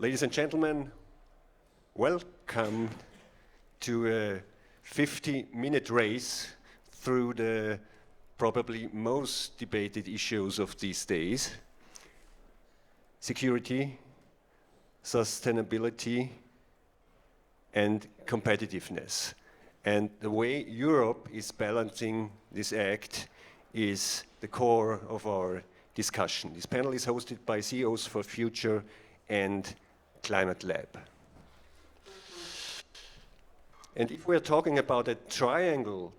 Ladies and gentlemen, welcome to a 50-minute race through the probably most debated issues of these days: security, sustainability, and competitiveness. And the way Europe is balancing this act is the core of our discussion. This panel is hosted by CEOs for Future and Climate Lab. And if we're talking about a triangle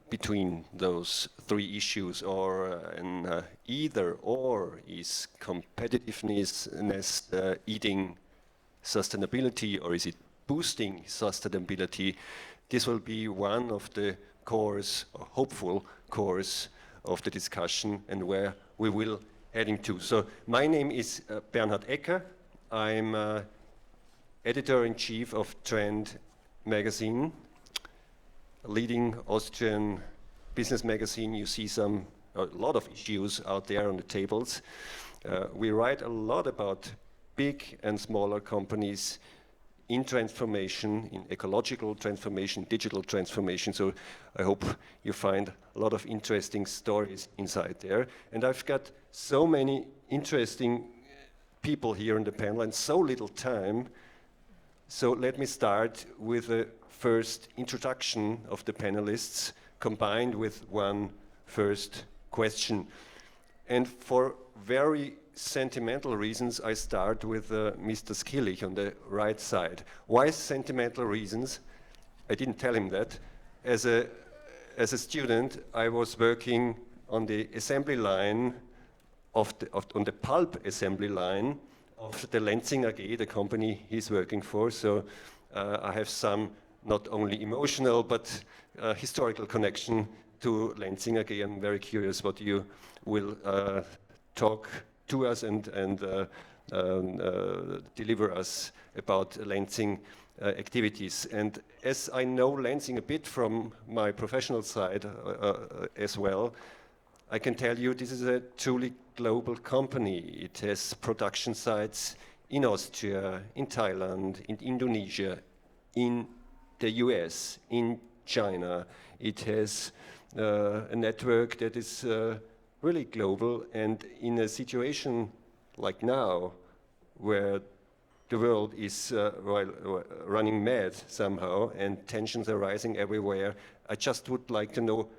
between those three issues, or an either or, is competitiveness eating sustainability, or is it boosting sustainability? This will be one of the cores, or hopeful cores, of the discussion and where we will heading to. So my name is Bernhard Ecker. I'm editor-in-chief of Trend magazine, a leading Austrian business magazine. You see a lot of issues out there on the tables. We write a lot about big and smaller companies in transformation, in ecological transformation, digital transformation. So I hope you find a lot of interesting stories inside there. And I've got so many interesting people here in the panel and so little time. So let me start with a first introduction of the panelists, combined with one first question. And for very sentimental reasons, I start with Mr. Skilich on the right side. Why sentimental reasons? I didn't tell him that. As a student, I was working on the assembly line on the Pulp assembly line of the Lenzing AG, the company he's working for. So I have some not only emotional but historical connection to Lenzing AG. I'm very curious what you will talk to us and deliver us about Lenzing activities. And as I know Lenzing a bit from my professional side as well, I can tell you this is a truly global company. It has production sites in Austria, in Thailand, in Indonesia, in the US, in China. It has a network that is really global, and in a situation like now, where the world is running mad somehow and tensions are rising everywhere, I just would like to know,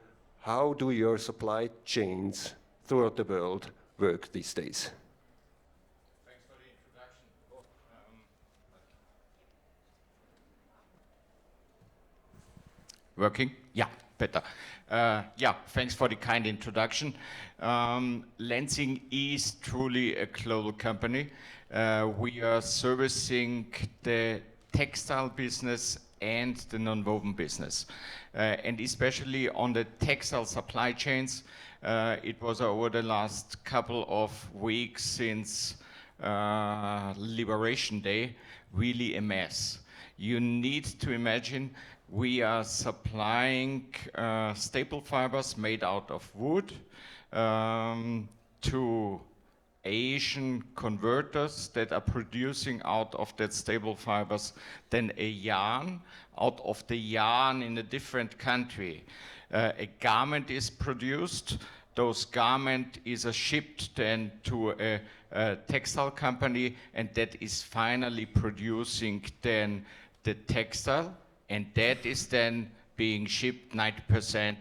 how do your supply chains throughout the world work these days? Thanks for the introduction. Working? Yeah, better. Thanks for the kind introduction. Lenzing is truly a global company. We are servicing the textile business and the non-woven business. And especially on the textile supply chains, it was over the last couple of weeks since Liberation Day, really a mess. You need to imagine we are supplying staple fibers made out of wood to Asian converters that are producing out of that staple fibers then a yarn. Out of the yarn in a different country, a garment is produced. Those garment is shipped then to a textile company, and that is finally producing then the textile, and that is then being shipped 90%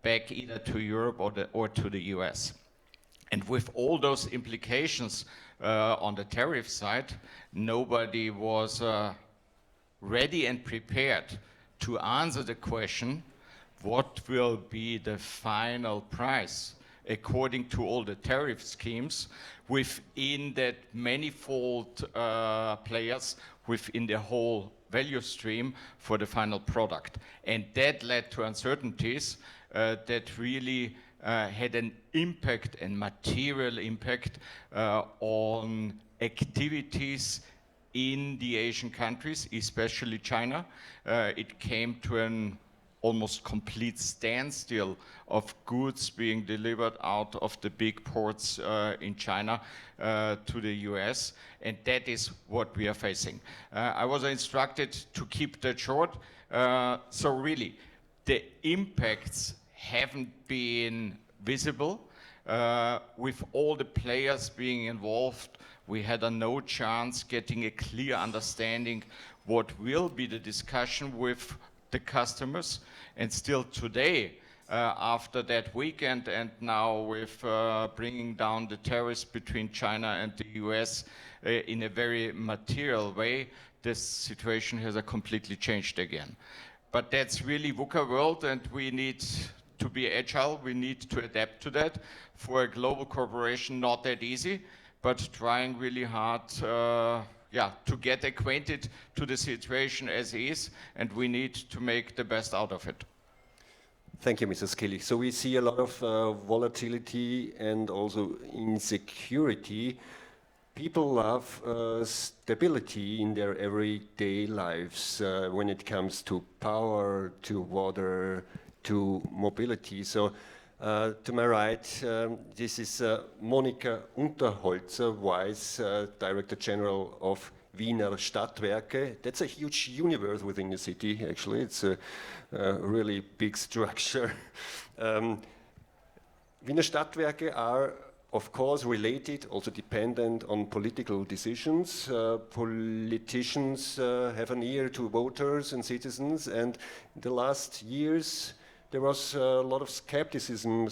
back either to Europe or to the US. And with all those implications on the tariff side, nobody was ready and prepared to answer the question, what will be the final price according to all the tariff schemes within that manifold players within the whole value stream for the final product. And that led to uncertainties that really had an impact and material impact on activities in the Asian countries, especially China. It came to an almost complete standstill of goods being delivered out of the big ports in China to the US, and that is what we are facing. I was instructed to keep that short, so really, the impacts haven't been visible. With all the players being involved, we had no chance getting a clear understanding what will be the discussion with the customers. And still today, after that weekend and now with bringing down the tariffs between China and the US in a very material way, this situation has completely changed again. But that's really VUCA world, and we need to be agile, we need to adapt to that. For a global corporation, not that easy, but trying really hard to get acquainted to the situation as is, and we need to make the best out of it. Thank you, Mr. Skilich. So we see a lot of volatility and also insecurity. People love stability in their everyday lives when it comes to power, to water, to mobility. So to my right, this is Monika Unterholzner, Vice Director General of Wiener Stadtwerke. That's a huge universe within the city, actually. It's a really big structure. Wiener Stadtwerke are, of course, related, also dependent on political decisions. Politicians have an ear to voters and citizens, and in the last years there was a lot of skepticism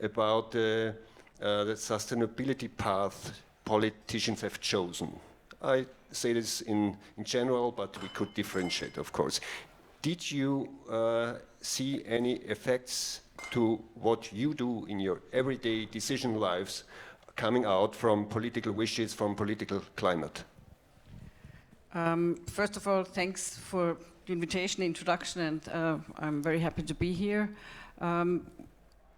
about the sustainability path politicians have chosen. I say this in general, but we could differentiate, of course. Did you see any effects to what you do in your everyday decision lives coming out from political wishes, from political climate? First of all, thanks for the invitation, introduction, and I'm very happy to be here.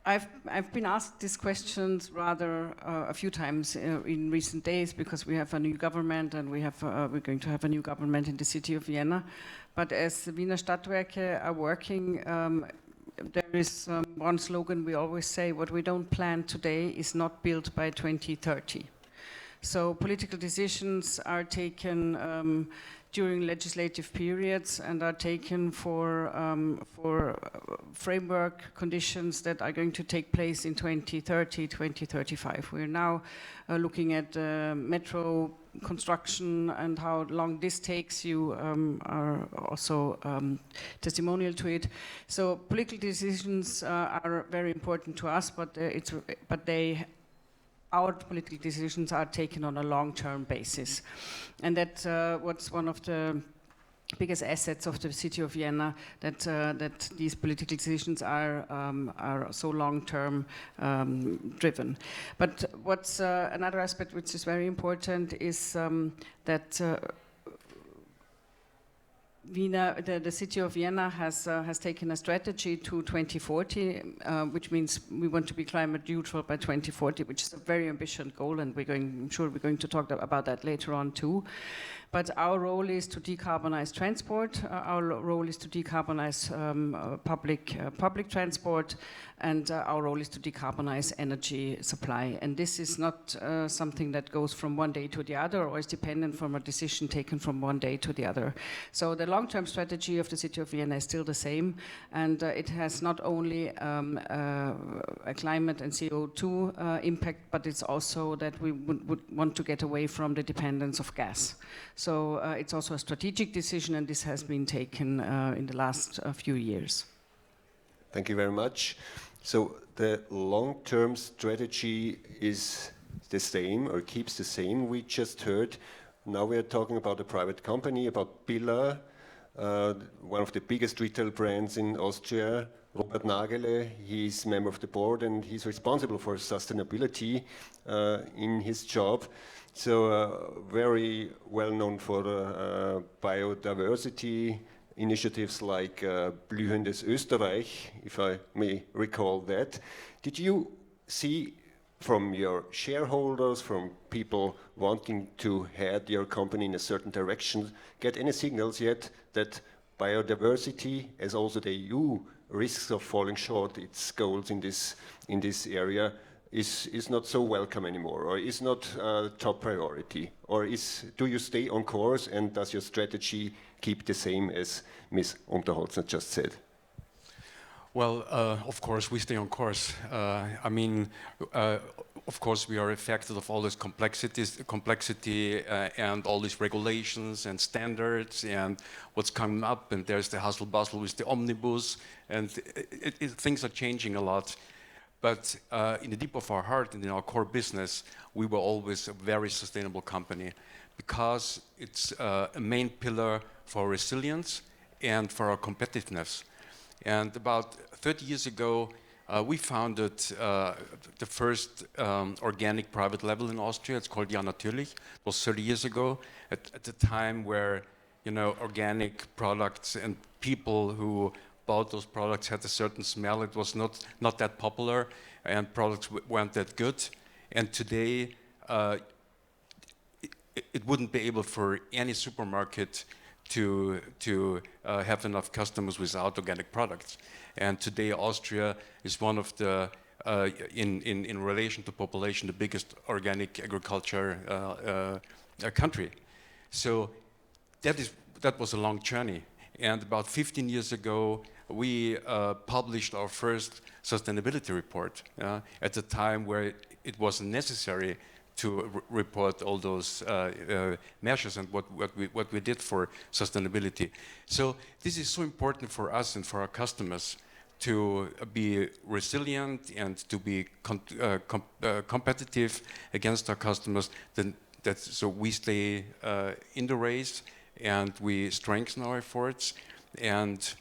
I've been asked these questions rather a few times in recent days because we have a new government and we're going to have a new government in the city of Vienna. But as Wiener Stadtwerke are working, there is one slogan we always say: what we don't plan today is not built by 2030. So political decisions are taken during legislative periods and are taken for framework conditions that are going to take place in 2030, 2035. We're now looking at metro construction and how long this takes. You are also testimonial to it. So political decisions are very important to us, but our political decisions are taken on a long-term basis. And that's what's one of the biggest assets of the city of Vienna, that these political decisions are so long-term driven. But what's another aspect which is very important is that Vienna, the city of Vienna has taken a strategy to 2040, which means we want to be climate neutral by 2040, which is a very ambitious goal, and I'm sure we're going to talk about that later on too. But our role is to decarbonize transport. Our role is to decarbonize public transport, and our role is to decarbonize energy supply. And this is not something that goes from one day to the other, or is dependent from a decision taken from one day to the other. So the long-term strategy of the city of Vienna is still the same, and it has not only a climate and CO2 impact, but it's also that we would want to get away from the dependence of gas. So it's also a strategic decision, and this has been taken in the last few years. Thank you very much. So the long-term strategy is the same, or keeps the same. We just heard, now we are talking about a private company, about BILLA, one of the biggest retail brands in Austria. Robert Nagele, he's member of the board and he's responsible for sustainability in his job. So very well known for biodiversity initiatives like Blühendes Österreich, if I may recall that. Did you see from your shareholders, from people wanting to head your company in a certain direction, get any signals yet that biodiversity, as also the EU risks of falling short its goals in this area, is not so welcome anymore, or is not top priority? Or do you stay on course, and does your strategy keep the same as Ms. Unterholzner just said? Well, of course, we stay on course. Of course, we are affected of all this complexity and all these regulations and standards and what's coming up, and there's the hustle bustle with the omnibus, and things are changing a lot. But in the deep of our heart and in our core business, we were always a very sustainable company, because it's a main pillar for resilience and for our competitiveness. And about 30 years ago, we founded the first organic private label in Austria. It's called Ja Natürlich. It was 30 years ago, at the time where, you know, organic products and people who bought those products had a certain smell. It was not that popular, and products weren't that good. And today, it wouldn't be able for any supermarket to have enough customers without organic products. And today, Austria is one of the, in relation to population, the biggest organic agriculture country. So that was a long journey. And about 15 years ago, we published our first sustainability report at the time where it wasn't necessary to report all those measures and what we did for sustainability. So this is so important for us and for our customers to be resilient and to be competitive against our customers. So we stay in the race, and we strengthen our efforts, and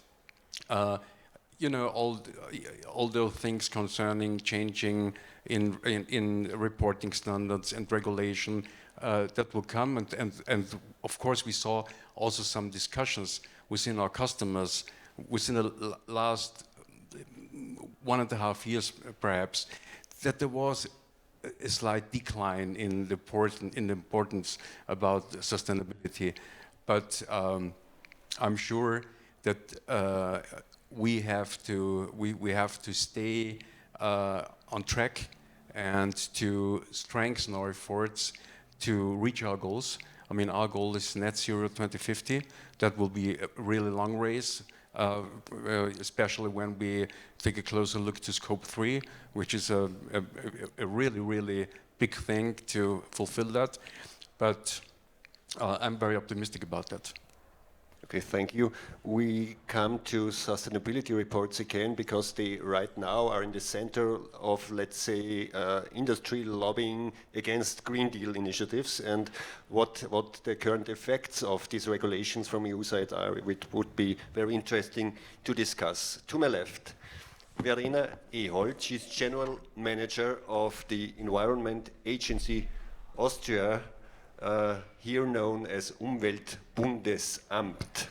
you know, all those things concerning changing in reporting standards and regulation that will come, and of course we saw also some discussions within our customers within the last 1.5 years perhaps, that there was a slight decline in the importance about sustainability. But I'm sure that we have to stay on track and to strengthen our efforts to reach our goals. I mean, our goal is net zero 2050. That will be a really long race, especially when we take a closer look to scope 3, which is a really, really big thing to fulfill that. But I'm very optimistic about that. Okay, thank you. We come to sustainability reports again, because they right now are in the center of, let's say, industry lobbying against Green Deal initiatives, and what the current effects of these regulations from EU side are. It would be very interesting to discuss. To my left, Verena Ehold. She's General Manager of the Environment Agency Austria, here known as Umweltbundesamt.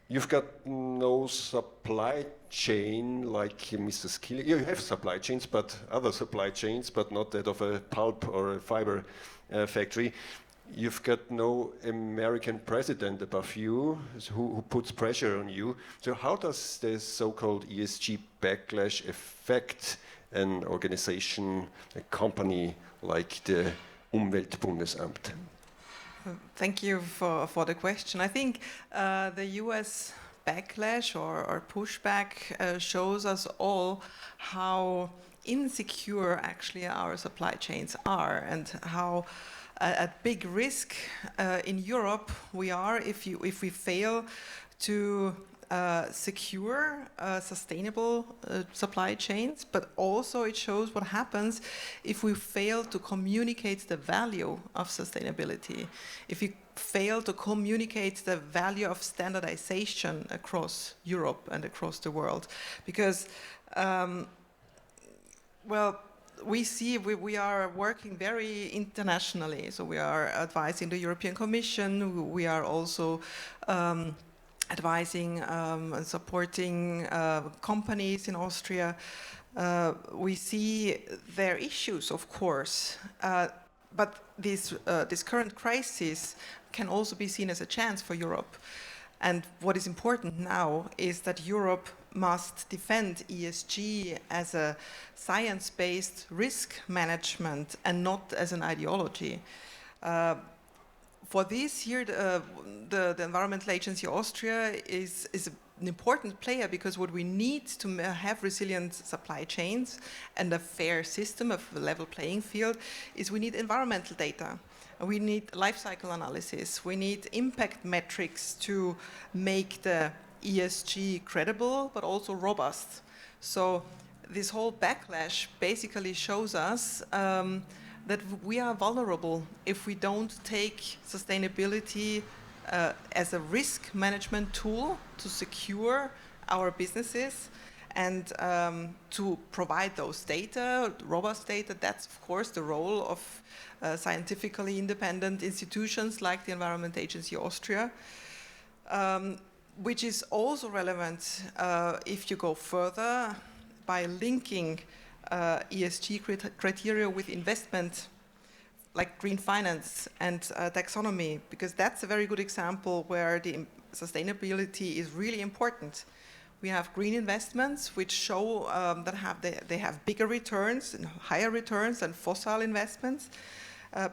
You've got no supply chain like Mr. Skilich. You have supply chains, but other supply chains, but not that of a pulp or a fiber factory. You've got no American president above you who puts pressure on you. So how does the so-called ESG backlash affect an organization, a company like the Umweltbundesamt? Thank you for the question. I think the US backlash or pushback shows us all how insecure actually our supply chains are, and how at big risk in Europe we are if we fail to secure sustainable supply chains, but also it shows what happens if we fail to communicate the value of sustainability, if we fail to communicate the value of standardization across Europe and across the world. Because, well, we see we are working very internationally, so we are advising the European Commission, we are also advising and supporting companies in Austria. We see their issues, of course, but this current crisis can also be seen as a chance for Europe. And what is important now is that Europe must defend ESG as a science-based risk management and not as an ideology. For this year, the Environmental Agency Austria is an important player, because what we need to have resilient supply chains and a fair system of a level playing field is we need environmental data. We need life cycle analysis. We need impact metrics to make the ESG credible, but also robust. So this whole backlash basically shows us that we are vulnerable if we don't take sustainability as a risk management tool to secure our businesses and to provide those data, robust data. That's of course the role of scientifically independent institutions like the Environment Agency Austria, which is also relevant if you go further by linking ESG criteria with investment, like green finance and taxonomy, because that's a very good example where the sustainability is really important. We have green investments which show that they have bigger returns and higher returns than fossil investments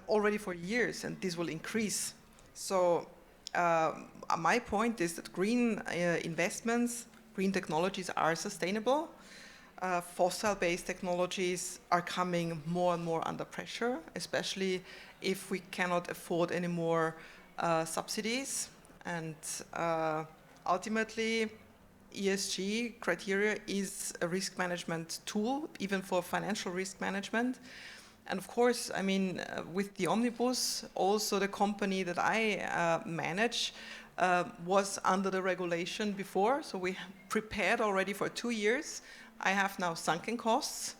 already for years, and this will increase. So my point is that green investments, green technologies are sustainable. Fossil-based technologies are coming more and more under pressure, especially if we cannot afford any more subsidies. And ultimately, ESG criteria is a risk management tool, even for financial risk management. And of course, I mean, with the Omnibus, also the company that I manage was under the regulation before, so we prepared already for 2 years. I have now sunken costs.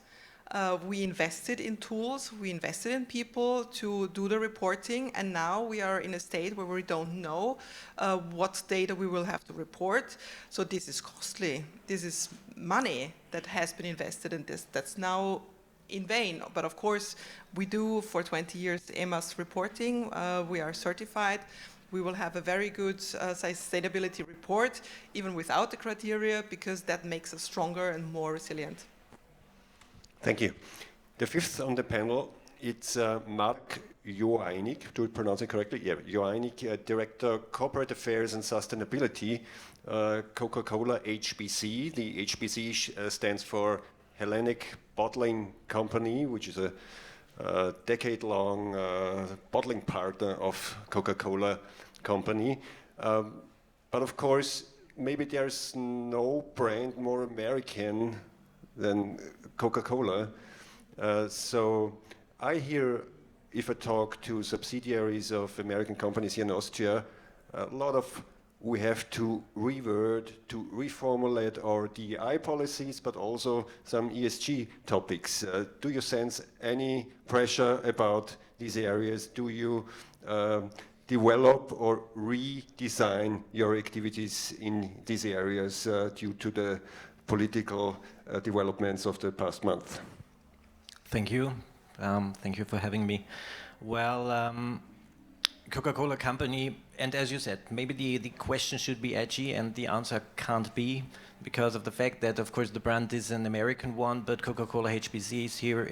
We invested in tools, we invested in people to do the reporting, and now we are in a state where we don't know what data we will have to report. So this is costly. This is money that has been invested in this. That's now in vain. But of course, we do for 20 years EMAS reporting. We are certified. We will have a very good sustainability report, even without the criteria, because that makes us stronger and more resilient. Thank you. The fifth on the panel, it's Mark Joainig. Do I pronounce it correctly? Yeah, Joainig, Director, Corporate Affairs and Sustainability, Coca-Cola HBC. The HBC stands for Hellenic Bottling Company, which is a decade-long bottling partner of Coca-Cola company. But of course, maybe there's no brand more American than Coca-Cola. So I hear, if I talk to subsidiaries of American companies here in Austria, a lot of we have to revert, to reformulate our DEI policies, but also some ESG topics. Do you sense any pressure about these areas? Do you develop or redesign your activities in these areas due to the political developments of the past month? Thank you. Thank you for having me. Well, Coca-Cola company, and as you said, maybe the question should be edgy and the answer can't be, because of the fact that, of course, the brand is an American one, but Coca-Cola HBC is here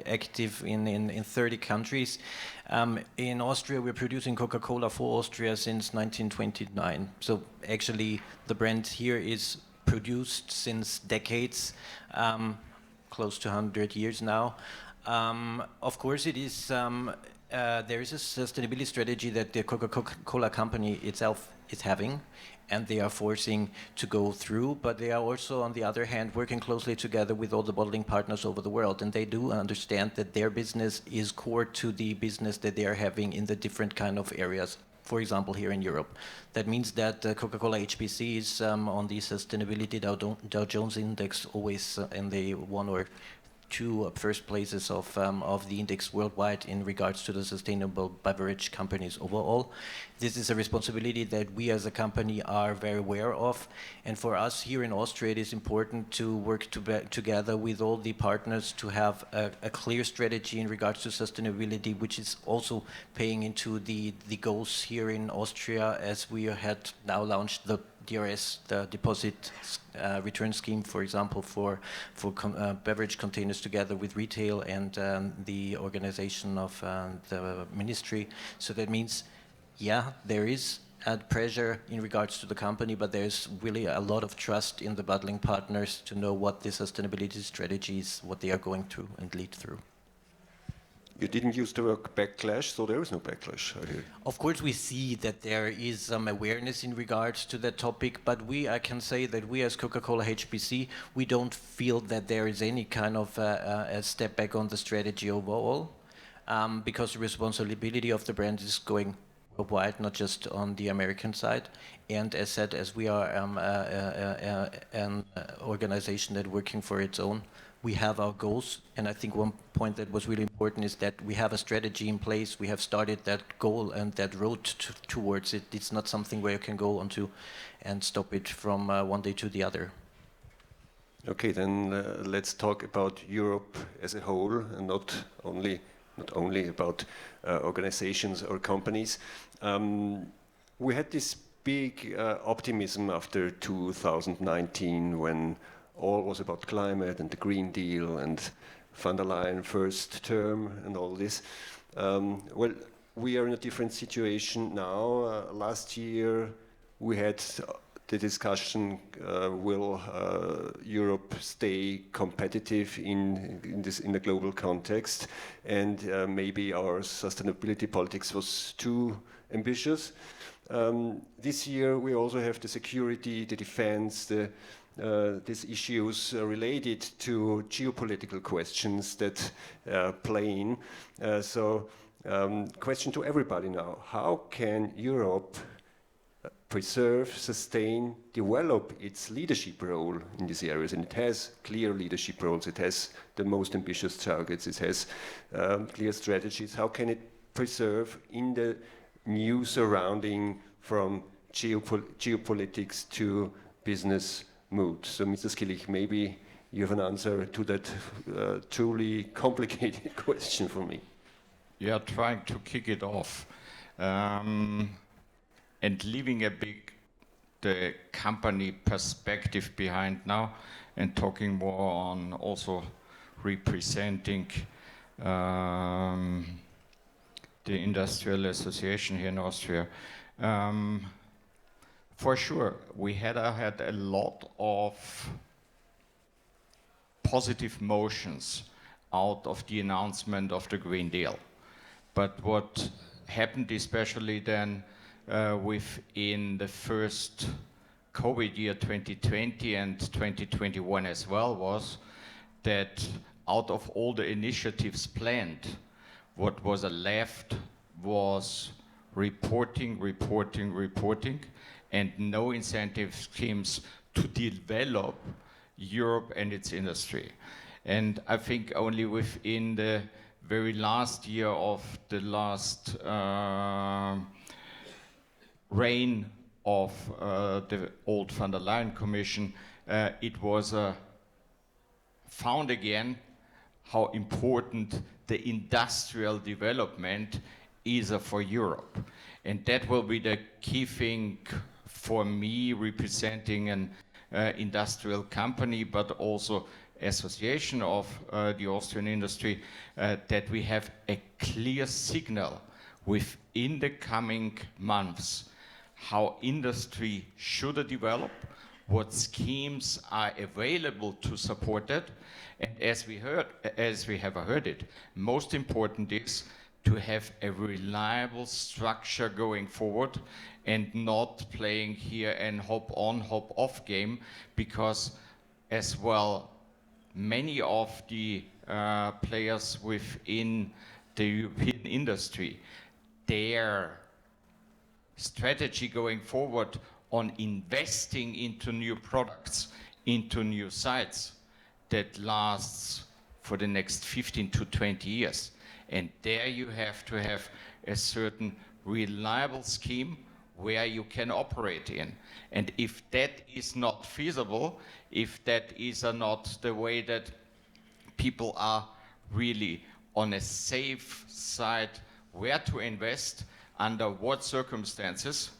active in 30 countries. In Austria, we're producing Coca-Cola for Austria since 1929. So actually, the brand here is produced since decades, close to 100 years now. Of course, it is. There is a sustainability strategy that the Coca-Cola company itself is having, and they are forcing to go through, but they are also, on the other hand, working closely together with all the bottling partners over the world, and they do understand that their business is core to the business that they are having in the different kind of areas. For example, here in Europe. That means that Coca-Cola HBC is on the sustainability Dow Jones Index always in the 1 or two first places of the index worldwide in regards to the sustainable beverage companies overall. This is a responsibility that we as a company are very aware of, and for us here in Austria it is important to work together with all the partners to have a clear strategy in regards to sustainability, which is also paying into the goals here in Austria, as we had now launched the DRS, the deposit return scheme, for example, for beverage containers together with retail and the organization of the ministry. So that means, yeah, there is pressure in regards to the company, but there's really a lot of trust in the bottling partners to know what the sustainability strategies, what they are going through and lead through. You didn't use the word backlash, so there is no backlash, I hear. Of course, we see that there is some awareness in regards to that topic, but I can say that we as Coca-Cola HBC, we don't feel that there is any kind of a step back on the strategy overall, because the responsibility of the brand is going worldwide, not just on the American side. And as said, as we are an organization that working for its own, we have our goals, and I think one point that was really important is that we have a strategy in place. We have started that goal and that road towards it. It's not something where you can go onto and stop it from one day to the other. Okay, then let's talk about Europe as a whole, and not only about organizations or companies. We had this big optimism after 2019 when all was about climate and the Green Deal and von der Leyen first term and all this. Well, we are in a different situation now. Last year we had the discussion, will Europe stay competitive in the global context, and maybe our sustainability politics was too ambitious. This year we also have the security, the defense, these issues related to geopolitical questions that play in. Question to everybody now: how can Europe preserve, sustain, develop its leadership role in these areas? And it has clear leadership roles, it has the most ambitious targets, it has clear strategies. How can it preserve in the new surrounding from geopolitics to business mood? So, Mr. Skilich, maybe you have an answer to that truly complicated question for me. You are trying to kick it off. And leaving the company perspective behind now and talking more on also representing the industrial association here in Austria. For sure, we had a lot of positive motions out of the announcement of the Green Deal. But what happened especially then within the first COVID year 2020 and 2021 as well was that out of all the initiatives planned, what was left was reporting, and no incentive schemes to develop Europe and its industry. And I think only within the very last year of the last reign of the old von der Leyen Commission, it was found again how important the industrial development is for Europe. And that will be the key thing for me, representing an industrial company, but also association of the Austrian industry, that we have a clear signal within the coming months how industry should develop, what schemes are available to support it, and as we have heard it, most important is to have a reliable structure going forward and not playing here an hop on, hop off game, because as well many of the players within the European industry, their strategy going forward on investing into new products, into new sites, that lasts for the next 15 to 20 years. And there you have to have a certain reliable scheme where you can operate in. And if that is not feasible, if that is not the way that people are really on a safe side where to invest, under what circumstances,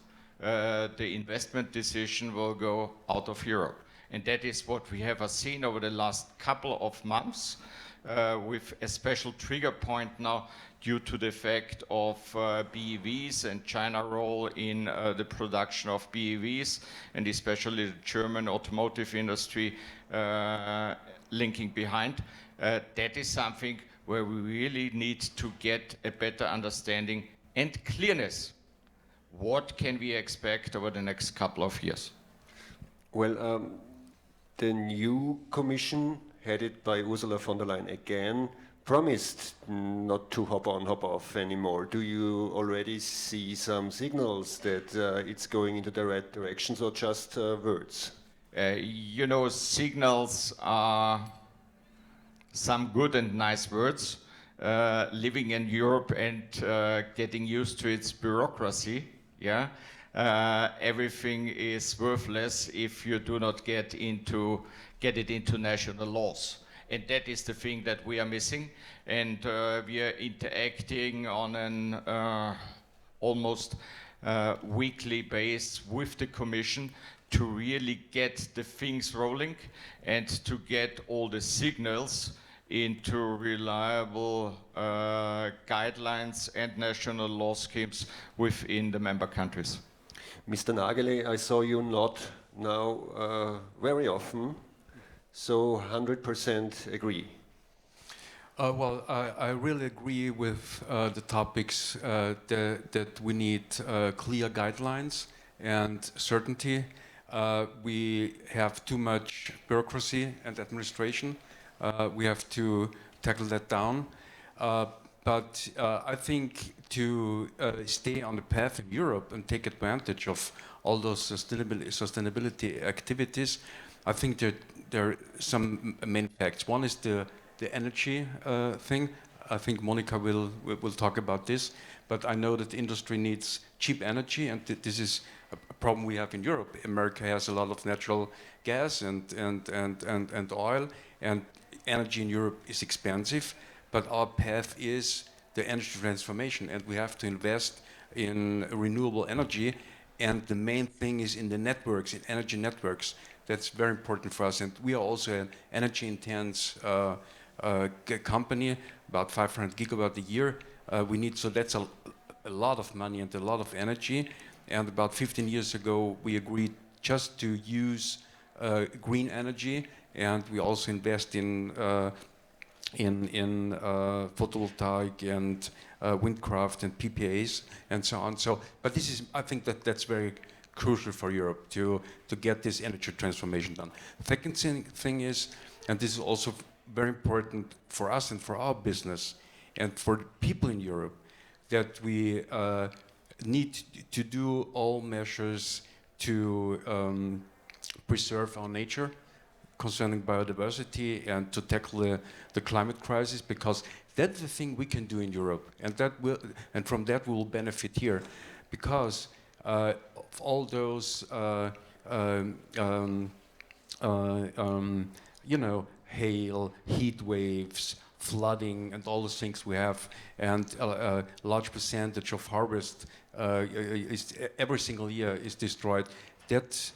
the investment decision will go out of Europe. And that is what we have seen over the last couple of months, with a special trigger point now due to the fact of BEVs and China role in the production of BEVs, and especially the German automotive industry linking behind. That is something where we really need to get a better understanding and clearness. What can we expect over the next couple of years? Well, the new commission, headed by Ursula von der Leyen again, promised not to hop on, hop off anymore. Do you already see some signals that it's going into the right directions, or just words? You know, signals are some good and nice words. Living in Europe and getting used to its bureaucracy, yeah, everything is worthless if you do not get it into national laws. And that is the thing that we are missing. And we are interacting on an almost weekly basis with the Commission to really get the things rolling and to get all the signals into reliable guidelines and national law schemes within the member countries. Mr. Nagele, I saw you nod now very often, so 100% agree. Well, I really agree with the topics that we need clear guidelines and certainty. We have too much bureaucracy and administration. We have to tackle that down. But I think to stay on the path in Europe and take advantage of all those sustainability activities, I think that there are some main facts. One is the energy thing. I think Monika will talk about this. But I know that the industry needs cheap energy, and this is a problem we have in Europe. America has a lot of natural gas and oil, and energy in Europe is expensive, but our path is the energy transformation, and we have to invest in renewable energy, and the main thing is in the networks, in energy networks. That's very important for us, and we are also an energy intense company, about 500 gigawatt a year. So that's a lot of money and a lot of energy, and about 15 years ago we agreed just to use green energy, and we also invest in photovoltaic and windcraft and PPAs and so on. So, but this is, I think that's very crucial for Europe to get this energy transformation done. Second thing is, and this is also very important for us and for our business and for the people in Europe, that we need to do all measures to preserve our nature concerning biodiversity and to tackle the climate crisis, because that's the thing we can do in Europe, and from that we will benefit here, because of all those you know, hail, heat waves, flooding, and all the things we have, and a large percentage of harvest every single year is destroyed. That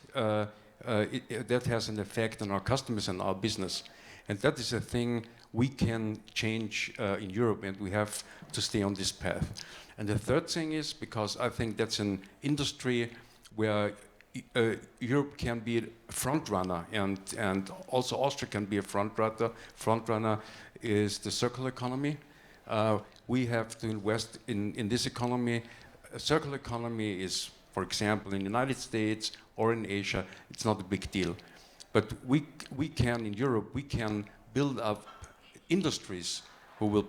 has an effect on our customers and our business, and that is a thing we can change in Europe, and we have to stay on this path. And the third thing is, because I think that's an industry where Europe can be a front runner, and also Austria can be a front runner. Front runner is the circular economy. We have to invest in this economy. A circular economy is, for example, in the United States or in Asia, it's not a big deal. But we can, in Europe, we can build up industries who will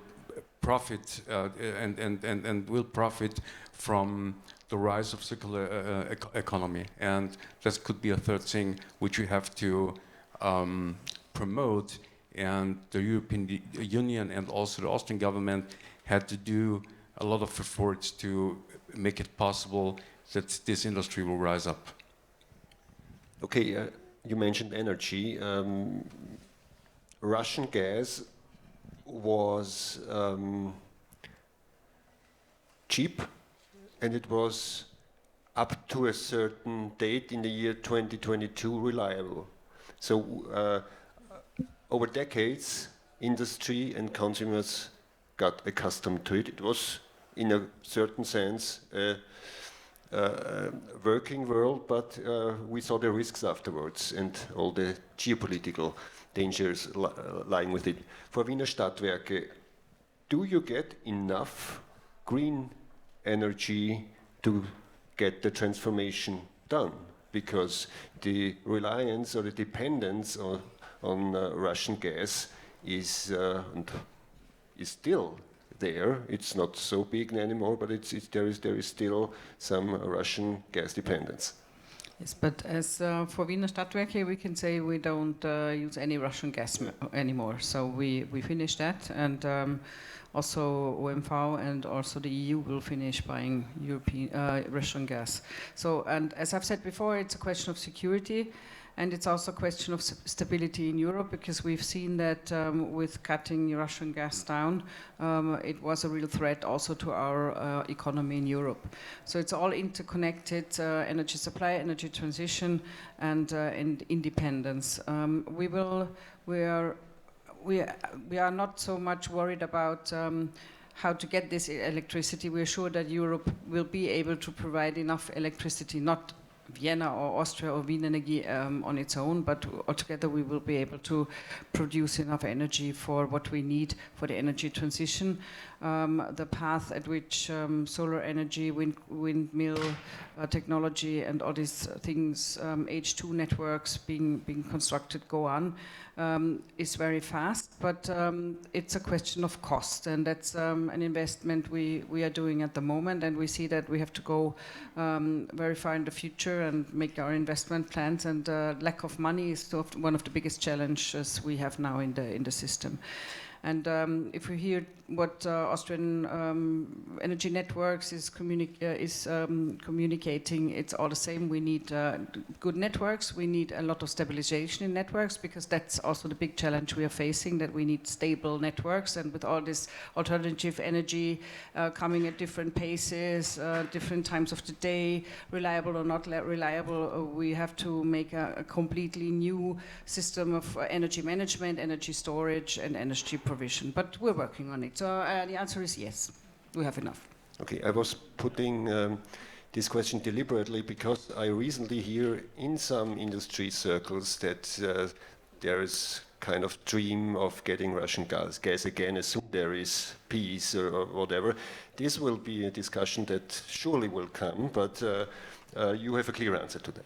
profit and will profit from the rise of circular economy. And that could be a third thing which we have to promote and the European Union and also the Austrian government had to do a lot of efforts to make it possible that this industry will rise up. Okay, you mentioned energy. Russian gas was cheap, and it was up to a certain date in the year 2022 reliable. So over decades, industry and consumers got accustomed to it. It was, in a certain sense, a working world, but we saw the risks afterwards and all the geopolitical dangers lying with it. For Wiener Stadtwerke, do you get enough green energy to get the transformation done? Because the reliance or the dependence on Russian gas is still there. It's not so big anymore, but there is still some Russian gas dependence. Yes, but as for Wiener Stadtwerke, we can say we don't use any Russian gas anymore. So we finished that, and also OMV and also the EU will finish buying Russian gas. So, and as I've said before, it's a question of security. And it's also a question of stability in Europe, because we've seen that with cutting Russian gas down, it was a real threat also to our economy in Europe. So it's all interconnected: energy supply, energy transition, and independence. We are not so much worried about how to get this electricity. We're sure that Europe will be able to provide enough electricity, not Vienna or Austria or Wiener on its own, but altogether we will be able to produce enough energy for what we need for the energy transition. The path at which solar energy, windmill technology and all these things, H2 networks being constructed go on, is very fast, but it's a question of cost, and that's an investment we are doing at the moment, and we see that we have to go very far in the future and make our investment plans, and lack of money is one of the biggest challenges we have now in the system. And if we hear what Austrian Energy Networks is communicating, it's all the same. We need good networks. We need a lot of stabilization in networks, because that's also the big challenge we are facing, that we need stable networks. And with all this alternative energy coming at different paces, different times of the day, reliable or not reliable, we have to make a completely new system of energy management, energy storage, and energy provision. But we're working on it. So the answer is yes, we have enough. Okay, I was putting this question deliberately because I recently hear in some industry circles that there is kind of dream of getting Russian gas again as soon as there is peace or whatever. This will be a discussion that surely will come, but you have a clear answer to that.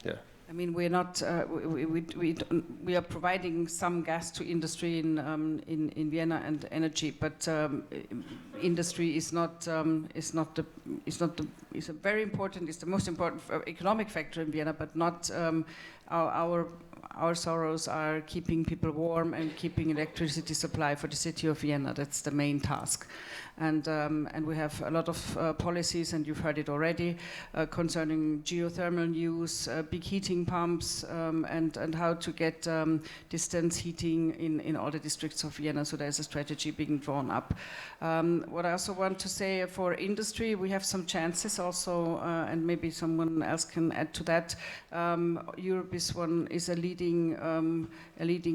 Yeah. I mean, we're not. We are providing some gas to industry in Vienna and energy, but industry is not. Is a very important. It's the most important economic factor in Vienna, but not our sorrows are keeping people warm and keeping electricity supply for the city of Vienna. That's the main task. And we have a lot of policies, and you've heard it already, concerning geothermal use, big heating pumps, and how to get distance heating in all the districts of Vienna. So there's a strategy being drawn up. What I also want to say for industry, we have some chances also, and maybe someone else can add to that. Europe is a leading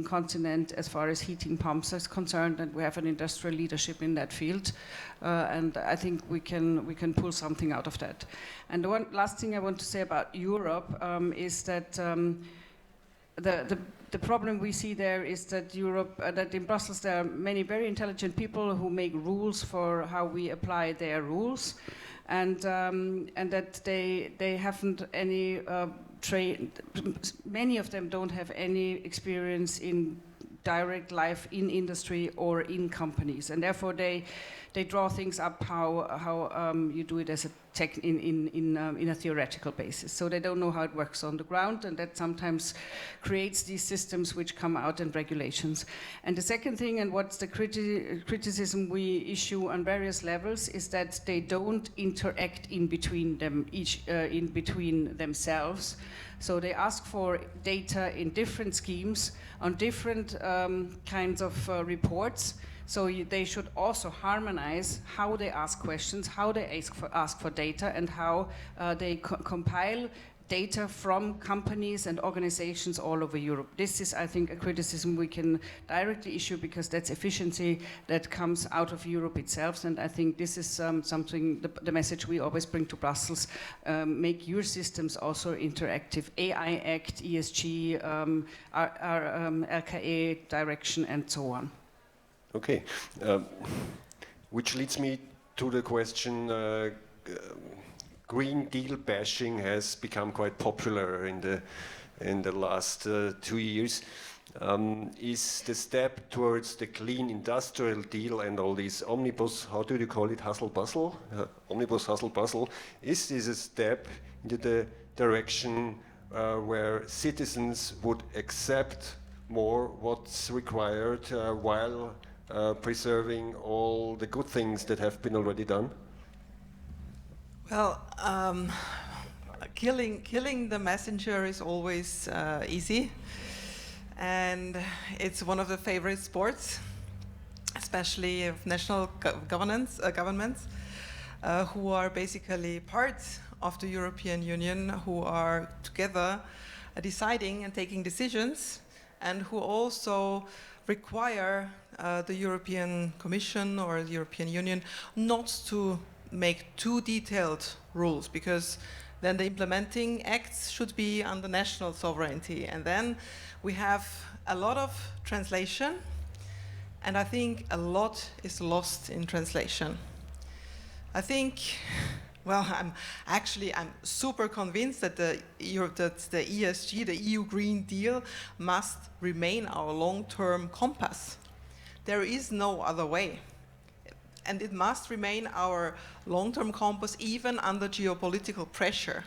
continent as far as heating pumps is concerned, and we have an industrial leadership in that field. And I think we can pull something out of that. And the one last thing I want to say about Europe is that the problem we see there is that that in Brussels there are many very intelligent people who make rules for how we apply their rules, and that they haven't any many of them don't have any experience in direct life in industry or in companies, and therefore they draw things up how you do it as a in a theoretical basis. So they don't know how it works on the ground, and that sometimes creates these systems which come out in regulations. And the second thing, and what's the criticism we issue on various levels, is that they don't interact in between themselves. So they ask for data in different schemes on different kinds of reports. So they should also harmonize how they ask questions, how they ask for data, and how they compile data from companies and organizations all over Europe. This is, I think, a criticism we can directly issue, because that's efficiency that comes out of Europe itself. And I think this is something, the message we always bring to Brussels: make your systems also interactive. AI Act, ESG, RKA direction, and so on. Okay, which leads me to the question, Green Deal bashing has become quite popular in the last 2 years. Is the step towards the clean industrial deal and all these omnibus, how do you call it, hustle bustle? Omnibus hustle bustle, is this a step into the direction where citizens would accept more what's required while preserving all the good things that have been already done? Well, killing the messenger is always easy, and it's one of the favorite sports, especially of national governments who are basically part of the European Union, who are together deciding and taking decisions, and who also require the European Commission or the European Union not to make too detailed rules, because then the implementing acts should be under national sovereignty, and then we have a lot of translation, and I think a lot is lost in translation. I think, well, I'm super convinced that the ESG, the EU Green Deal, must remain our long-term compass. There is no other way. And it must remain our long-term compass even under geopolitical pressure.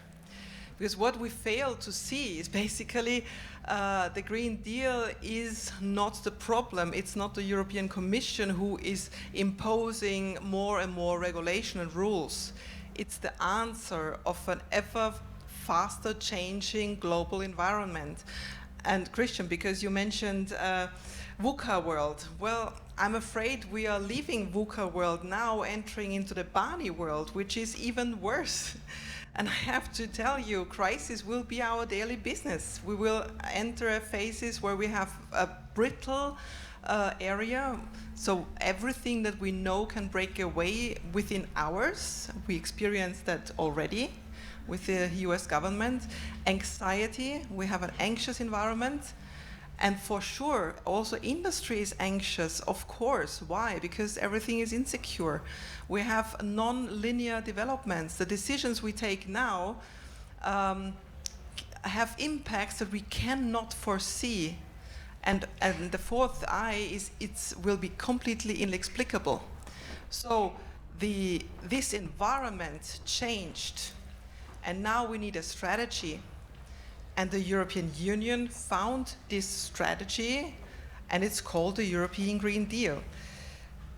Because what we fail to see is basically the Green Deal is not the problem. It's not the European Commission who is imposing more and more regulation and rules. It's the answer of an ever faster changing global environment. And Christian, because you mentioned VUCA world, well, I'm afraid we are leaving VUCA world now, entering into the Barney world, which is even worse. And I have to tell you, crisis will be our daily business. We will enter phases where we have a brittle area, so everything that we know can break away within hours. We experienced that already with the US government. Anxiety, we have an anxious environment. And for sure, also industry is anxious, of course. Why? Because everything is insecure. We have non-linear developments. The decisions we take now have impacts that we cannot foresee. And the fourth eye is it will be completely inexplicable. So this environment changed, and now we need a strategy. And the European Union found this strategy, and it's called the European Green Deal.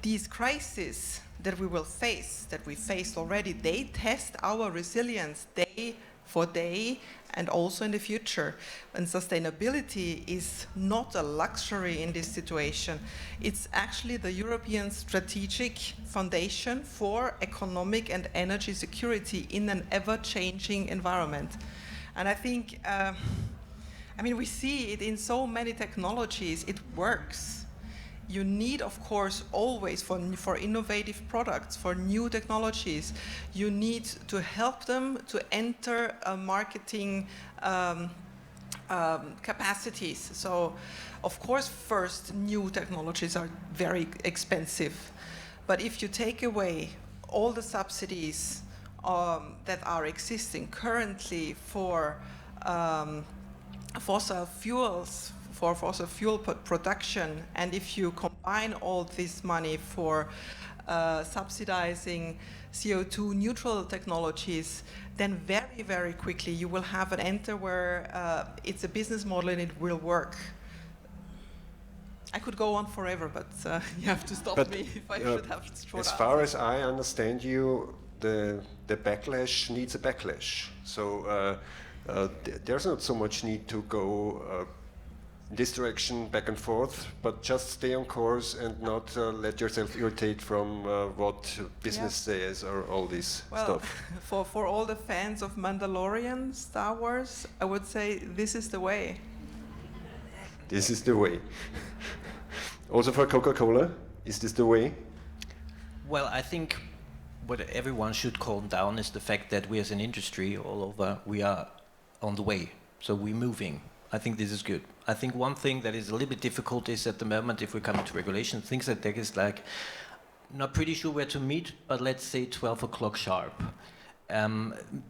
These crises that we will face, that we faced already, they test our resilience day for day and also in the future. And sustainability is not a luxury in this situation. It's actually the European strategic foundation for economic and energy security in an ever-changing environment. And I think, we see it in so many technologies, it works. You need, of course, always for innovative products, for new technologies, you need to help them to enter marketing capacities. So, of course, first, new technologies are very expensive. But if you take away all the subsidies that are existing currently for fossil fuels, for fossil fuel production, and if you combine all this money for subsidizing CO2 neutral technologies, then very, very quickly you will have an enter where it's a business model and it will work. I could go on forever, but you have to stop me if I should have short as far as I understand you, the backlash needs a backlash. So there's not so much need to go this direction back and forth, but just stay on course and not let yourself irritate from what business says or all this stuff. For all the fans of Mandalorian, Star Wars, I would say this is the way. This is the way. Also for Coca-Cola, is this the way? Well, I think what everyone should calm down is the fact that we as an industry all over, we are on the way. So we're moving. I think this is good. I think one thing that is a little bit difficult is at the moment, if we come to regulation, things like that is like, not pretty sure where to meet, but let's say 12 o'clock sharp.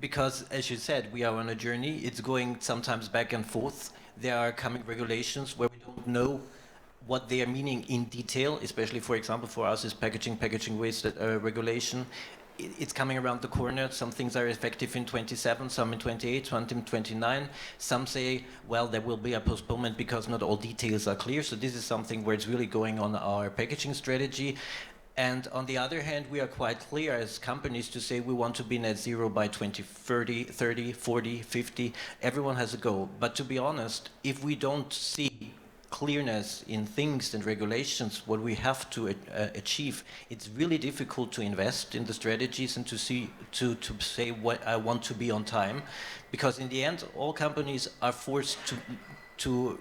Because as you said, we are on a journey. It's going sometimes back and forth. There are coming regulations where we don't know what they are meaning in detail, especially, for example, for us is packaging waste regulation. It's coming around the corner. Some things are effective in 27, some in 28, some in 29. Some say, well, there will be a postponement because not all details are clear. So this is something where it's really going on our packaging strategy. And on the other hand, we are quite clear as companies to say we want to be net zero by 2030, 30, 40, 50. Everyone has a goal. But to be honest, if we don't see clearness in things and regulations, what we have to achieve, it's really difficult to invest in the strategies and to say what I want to be on time, because in the end, all companies are forced to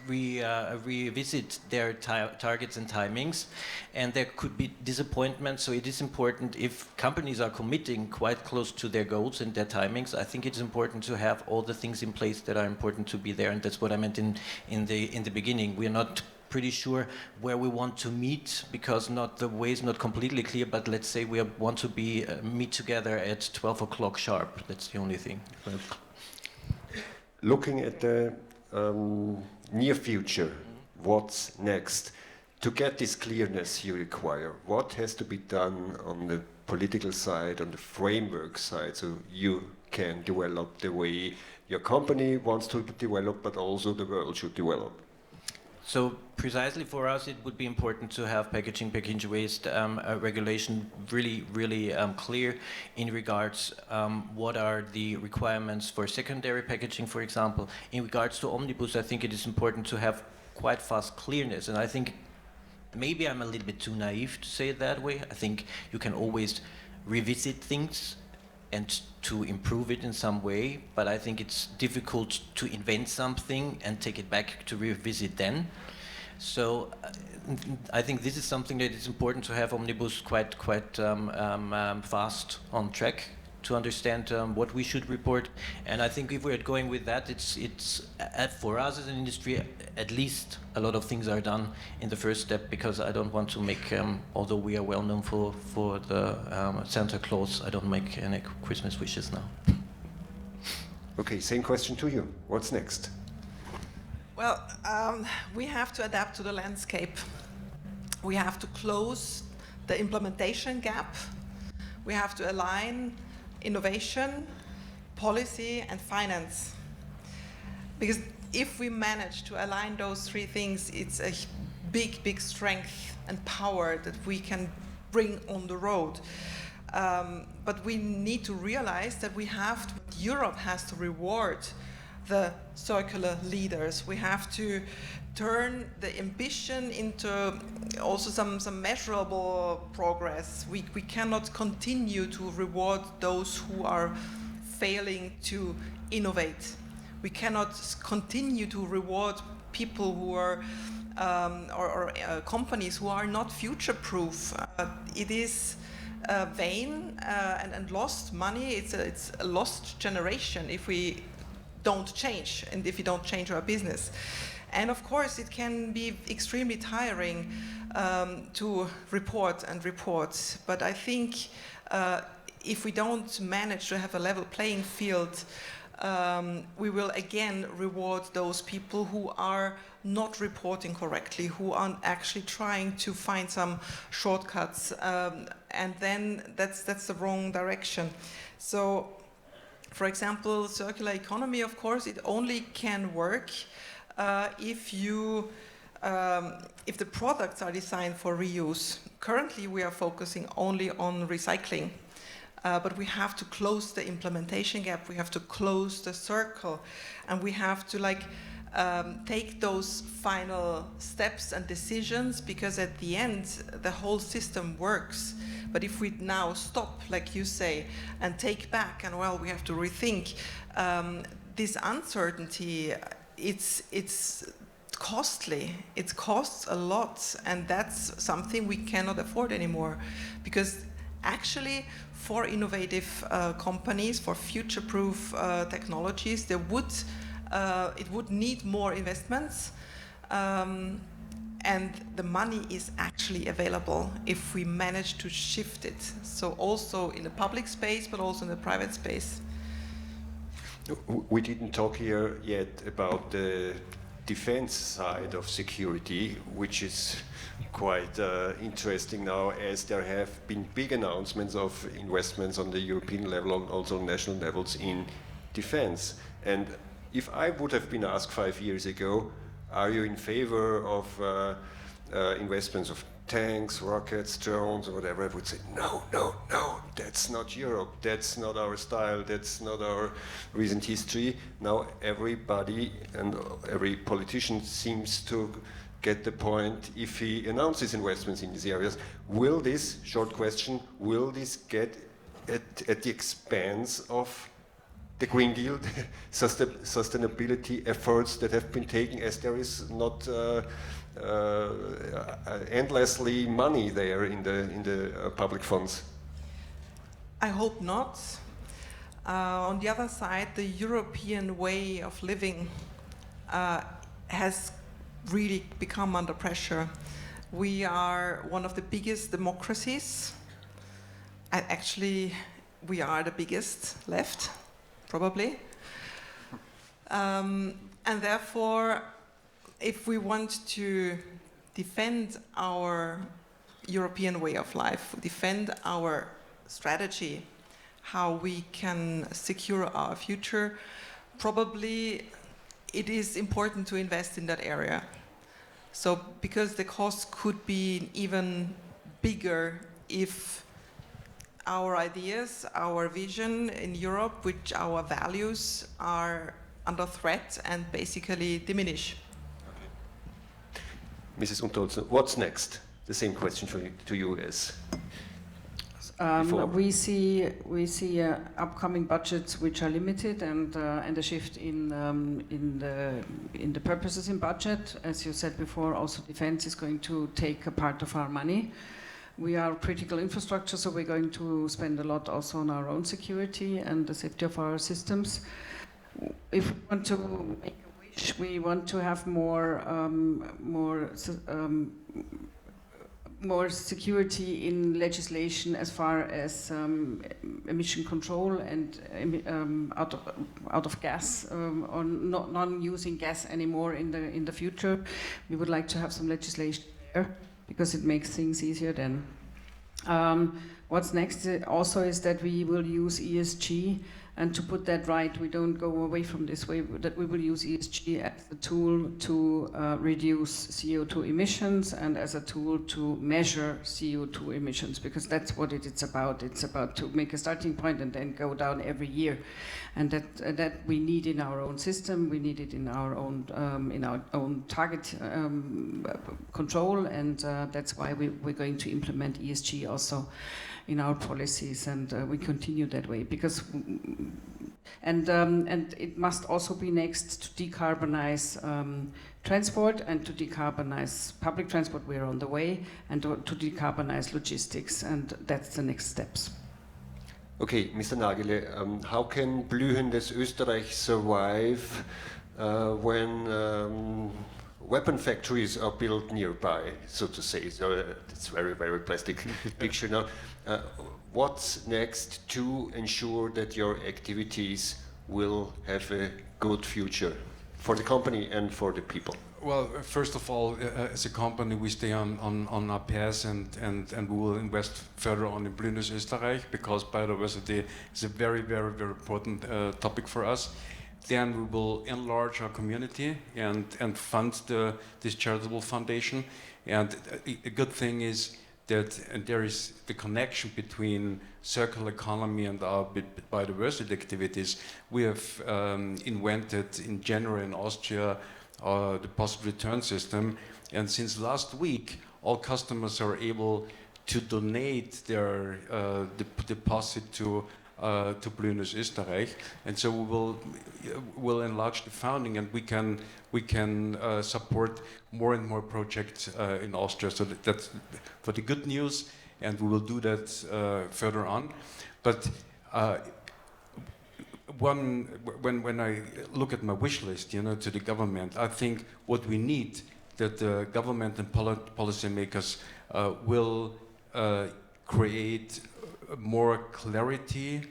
revisit their targets and timings, and there could be disappointment. So it is important, if companies are committing quite close to their goals and their timings, I think it's important to have all the things in place that are important to be there, and that's what I meant in the beginning. We are not pretty sure where we want to meet, because the way is not completely clear, but let's say we want to meet together at 12 o'clock sharp. That's the only thing. Looking at the near future, what's next? To get this clearness you require, what has to be done on the political side, on the framework side, so you can develop the way your company wants to develop, but also the world should develop? So precisely for us, it would be important to have packaging waste regulation really clear in regards what are the requirements for secondary packaging, for example. In regards to Omnibus, I think it is important to have quite fast clearness, and I think maybe I'm a little bit too naive to say it that way. I think you can always revisit things and to improve it in some way, but I think it's difficult to invent something and take it back to revisit then. So I think this is something that is important to have Omnibus quite fast on track to understand what we should report. And I think if we're going with that, it's for us as an industry, at least a lot of things are done in the first step, because I don't want to make, although we are well known for the Santa Claus, I don't make any Christmas wishes now. Okay, same question to you. What's next? Well, we have to adapt to the landscape. We have to close the implementation gap. We have to align innovation, policy, and finance. Because if we manage to align those three things, it's a big strength and power that we can bring on the road. But we need to realize that Europe has to reward the circular leaders. We have to turn the ambition into also some measurable progress. We cannot continue to reward those who are failing to innovate. We cannot continue to reward people who are or companies who are not future-proof. It is vain and lost money. It's a lost generation if we don't change, and if you don't change our business. And of course, it can be extremely tiring to report, but I think if we don't manage to have a level playing field, we will again reward those people who are not reporting correctly, who are actually trying to find some shortcuts, and then that's the wrong direction. So, for example, circular economy, of course, it only can work if the products are designed for reuse. Currently, we are focusing only on recycling. But we have to close the implementation gap, we have to close the circle, and we have to take those final steps and decisions, because at the end the whole system works. But if we now stop, like you say, and take back, and well, we have to rethink, this uncertainty, it's costly, it costs a lot, and that's something we cannot afford anymore, because actually for innovative companies, for future-proof technologies, it would need more investments, and the money is actually available if we manage to shift it. So also in the public space, but also in the private space. We didn't talk here yet about the defense side of security, which is quite interesting now, as there have been big announcements of investments on the European level and also national levels in defense. And if I would have been asked 5 years ago, are you in favor of investments of tanks, rockets, drones, or whatever, I would say, no, no, no, that's not Europe, that's not our style, that's not our recent history. Now everybody and every politician seems to get the point. If he announces investments in these areas, will this, short question, will this get at the expense of the Green Deal, sustainability efforts that have been taken, as there is not endlessly money there in the public funds? I hope not. On the other side, the European way of living has really become under pressure. We are one of the biggest democracies. Actually, we are the biggest left, probably. And therefore, if we want to defend our European way of life, defend our strategy, how we can secure our future, probably it is important to invest in that area. So, because the cost could be even bigger if our ideas, our vision in Europe, which our values are under threat and basically diminish. Mrs. Unterholzner, what's next? The same question to you as before. We see upcoming budgets which are limited, and a shift in the purposes in budget. As you said before, also defense is going to take a part of our money. We are critical infrastructure, so we're going to spend a lot also on our own security and the safety of our systems. If we want to make a wish, we want to have more security in legislation as far as emission control and out of gas, or not using gas anymore in the future. We would like to have some legislation there, because it makes things easier then. What's next also is that we will use ESG, and to put that right, we don't go away from this way, that we will use ESG as a tool to reduce CO2 emissions and as a tool to measure CO2 emissions, because that's what it's about. It's about to make a starting point and then go down every year. And that we need in our own system, we need it in our own target control, and that's why we're going to implement ESG also in our policies, and we continue that way, because and it must also be next to decarbonize transport and to decarbonize public transport. We're on the way, and to decarbonize logistics, and that's the next steps. Okay, Mr. Nagele, how can blühendes Österreich survive when weapon factories are built nearby, so to say? So it's very, very plastic picture now. What's next to ensure that your activities will have a good future for the company and for the people? Well, first of all, as a company, we stay on our path and we will invest further on in Blühendes Österreich because biodiversity is a very, very, very important topic for us. Then we will enlarge our community and fund this charitable foundation. And a good thing is that there is the connection between circular economy and our biodiversity activities. We have invented in January in Austria the positive return system, and since last week all customers are able to donate their deposit to Blühendes Österreich, and so we'll enlarge the founding, and we can support more and more projects in Austria. So that's for the good news, and we will do that further on. But when I look at my wish list, to the government, I think what we need that the government and policymakers will create more clarity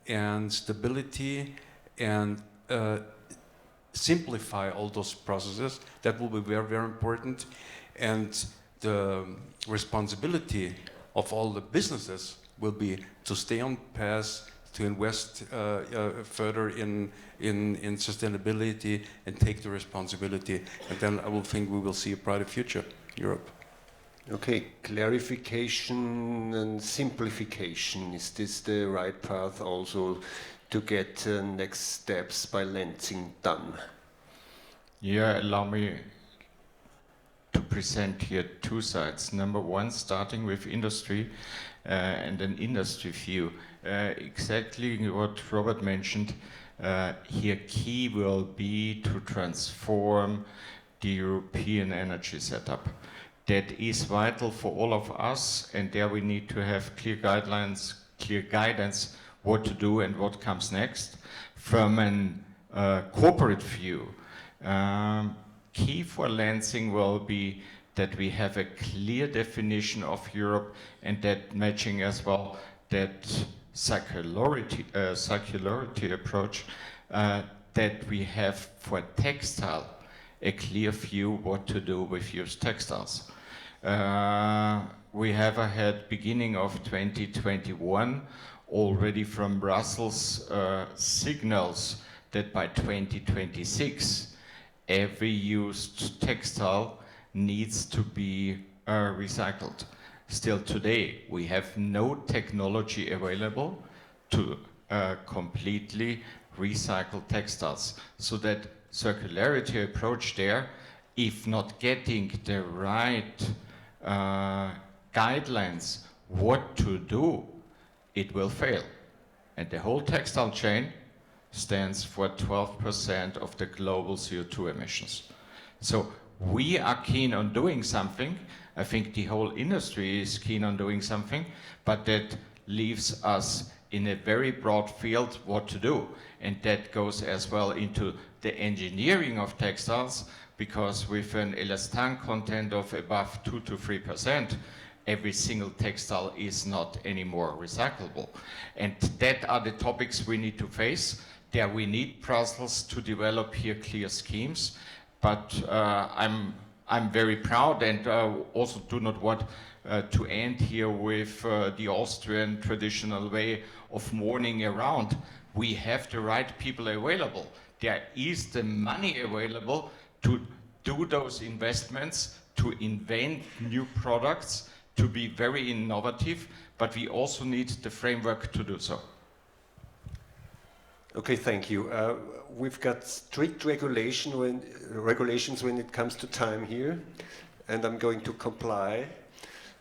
and stability and simplify all those processes. That will be very, very important. And the responsibility of all the businesses will be to stay on path, to invest further in sustainability and take the responsibility. And then I will think we will see a brighter future in Europe. Okay, clarification and simplification. Is this the right path also to get next steps by Lenzing done? Yeah, allow me to present here two sides. Number one, starting with industry and an industry view. Exactly what Robert mentioned, here key will be to transform the European energy setup. That is vital for all of us, and there we need to have clear guidelines, clear guidance, what to do and what comes next. From a corporate view, key for Lenzing will be that we have a clear definition of Europe, and that matching as well that circularity approach that we have for textile, a clear view what to do with used textiles. We have had beginning of 2021 already from Brussels signals that by 2026 every used textile needs to be recycled. Still today we have no technology available to completely recycle textiles, so that circularity approach there, if not getting the right guidelines what to do, it will fail. And the whole textile chain stands for 12% of the global CO2 emissions. So we are keen on doing something. I think the whole industry is keen on doing something, but that leaves us in a very broad field what to do. And that goes as well into the engineering of textiles, because with an elastane content of above 2 to 3%, every single textile is not anymore recyclable. And that are the topics we need to face. There we need Brussels to develop here clear schemes, but I'm very proud, and also do not want to end here with the Austrian traditional way of mourning around. We have the right people available. There is the money available to do those investments, to invent new products, to be very innovative, but we also need the framework to do so. Okay, thank you. We've got strict regulations when it comes to time here, and I'm going to comply.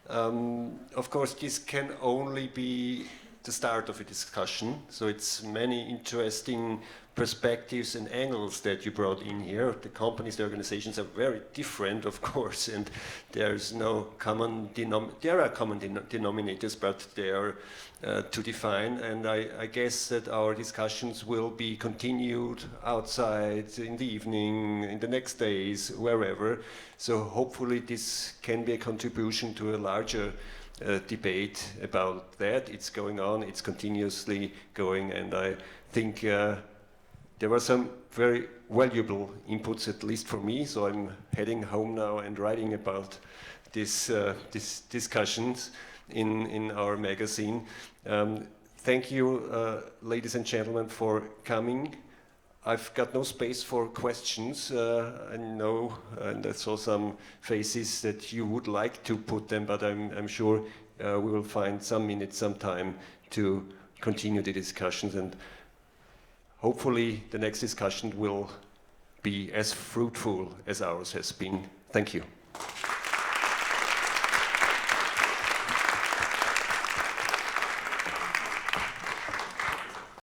Of course, this can only be the start of a discussion, so it's many interesting perspectives and angles that you brought in here. The companies, the organizations are very different, of course, and there's no common there are common denominators, but they are to define, and I guess that our discussions will be continued outside, in the evening, in the next days, wherever. So hopefully this can be a contribution to a larger debate about that. It's going on, it's continuously going, and I think there were some very valuable inputs, at least for me, so I'm heading home now and writing about these discussions in our magazine. Thank you, ladies and gentlemen, for coming. I've got no space for questions. I know, and I saw some faces that you would like to put them, but I'm sure we will find some minutes, some time to continue the discussions, and hopefully the next discussion will be as fruitful as ours has been. Thank you.